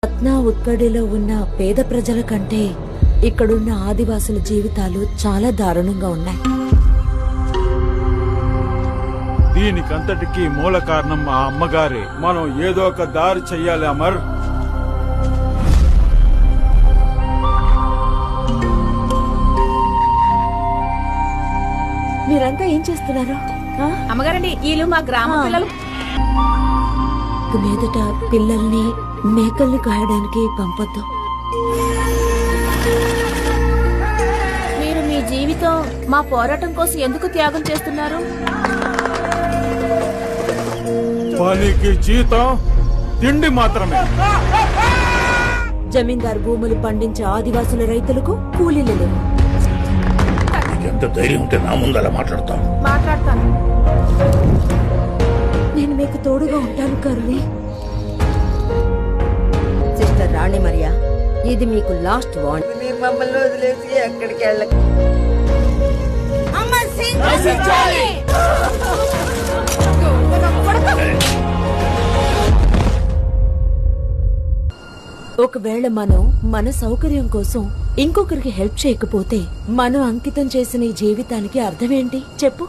రత్నా ఉత్కడిలో ఉన్న పేద ప్రజల కంటే ఇక్కడున్న ఆదివాసుల జీవితాలు చాలా దారుణంగా ఉన్నాయి. దీనికంతటికీ మూల కారణం మా అమ్మగారే. మనం ఏదో ఒక దారి చెయ్యాలి అమర్. మీరంతా ఏం చేస్తున్నారు? అమ్మగారండి, వీళ్ళు మా గ్రామ పిల్లలు. మీదట పిల్లల్ని మేకల్ని కాయడానికి పంపొద్దు. మీరు మీ జీవితం మా పోరాటం కోసం ఎందుకు త్యాగం చేస్తున్నారు? పనికి జీతం, తిండి మాత్రమే. జమీందారు భూములు పండించే ఆదివాసుల రైతులకు కూలీలు లేవు. ఎంత ధైర్యం ఉంటే నా ముందు అలా మాట్లాడతాను? నేను మీకు తోడుగా ఉంటాను కరుణి. సిస్టర్ రాణి మరియా, ఇది మీకు లాస్ట్ వార్నింగ్. మీరు మమ్మల్ని వదిలేసి ఎక్కడికి వెళ్ళక. ఒకవేళ మనం మన సౌకర్యం కోసం ఇంకొకరికి హెల్ప్ చేయకపోతే మనం అంకితం చేసిన ఈ జీవితానికి అర్థమేంటి చెప్పు?